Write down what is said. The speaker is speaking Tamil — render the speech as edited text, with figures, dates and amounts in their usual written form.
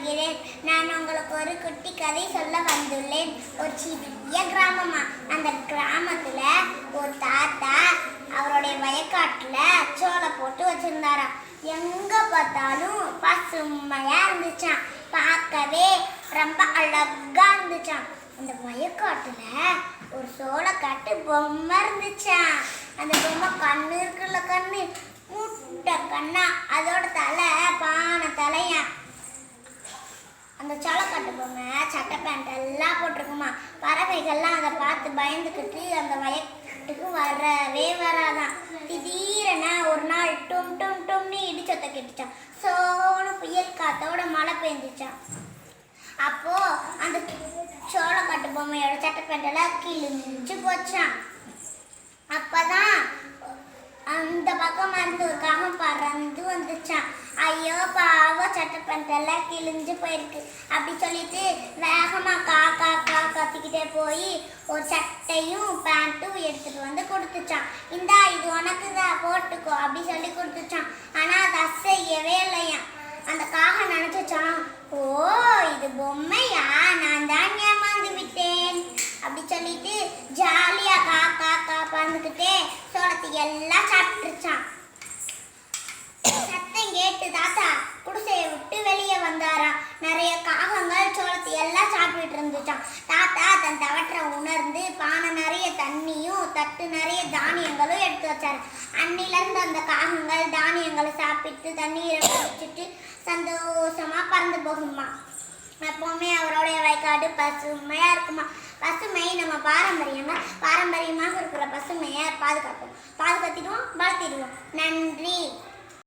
வருகிறேன். நான் உங்களுக்கு ஒரு குட்டி கதை சொல்ல வந்துள்ளேன். ஒரு சிறிய கிராமமா. அந்த கிராமத்துல ஒரு தாத்தா அவருடைய வயக்காட்டுல சோளம் போட்டு வச்சிருந்தாராம். எங்க பார்த்தாலும் பசுமையா இருந்துச்சான். பார்க்கவே ரொம்ப அழகா இருந்துச்சான். அந்த வயக்காட்டுல ஒரு சோளக்காட்டு பொம்மை இருந்துச்சான். அந்த பொம்மை கண்ணு இருக்குல்ல, கண்ணு முட்டை கண்ணா, அதோட தலை பானை தலையா. அந்த சோளக்காட்டு பொம்மை சட்டை பேண்ட் எல்லாம் போட்டிருக்குமா. பறவைகள்லாம் அதை பார்த்து பயந்துக்கிட்டு அந்த வயக்காட்டுக்கு வரவே வராதான். திடீரென ஒரு நாள் டும் டும் டும்னு இடிச்சத்தை கெட்டுச்சான். சோனு புயல் காத்தோட மழை பெஞ்சிச்சான். அப்போ அந்த சோளக்காட்டு பொம்மையோட சட்டை பேண்ட் எல்லாம் கிழிஞ்சு போச்சான். அப்பதான் அந்த பக்கமா இருந்து ஒரு காகம் பறந்து வந்துச்சான். ஐயோ பாவம், சட்டை பேண்ட் எல்லாம் கிழிஞ்சு போயிருக்கு அப்படி சொல்லிட்டு வேகமா காக்கா கத்திக்கிட்டே போய் ஒரு சட்டையும் பேண்ட்டும் எடுத்துட்டு வந்து கொடுத்துச்சான். இந்தா, இது உனக்கு தான், போட்டுக்கோ அப்படி சொல்லி கொடுத்துச்சான். ஆனா அது அசையவே இல்லையா. அந்த காகம் நினைச்சுச்சான், ஓ இது பொம்மையா, நான் தான் ஏமாந்து விட்டேன் அப்படி சொல்லிட்டு ஜாலியா காக்கா பறந்துக்கிட்டே சோளத்தை எல்லாம் சாப்பிட்டுருச்சான். சத்தம் கேட்டு தாத்தா குடிசையை விட்டு வெளியே வந்தாராம். நிறைய காகங்கள் சோளத்தை எல்லாம் சாப்பிட்டு இருந்துச்சான். தாத்தா தன் தவற்றை உணர்ந்து பானை நிறைய தண்ணியும் தட்டு நிறைய தானியங்களும் எடுத்து வச்சாரு. அன்னிலிருந்து அந்த காகங்கள் தானியங்களை சாப்பிட்டு தண்ணீரை குடிச்சிட்டு சந்தோஷமா பறந்து போகுமா. எப்பவுமே அவருடைய வயக்காடு பசுமையா இருக்குமா. பசுமை நம்ம பாரம்பரியமாக இருக்கிற பசுமையை பாதுகாப்போம், பாதுகாத்திடுவோம், வளர்த்திடுவோம். நன்றி.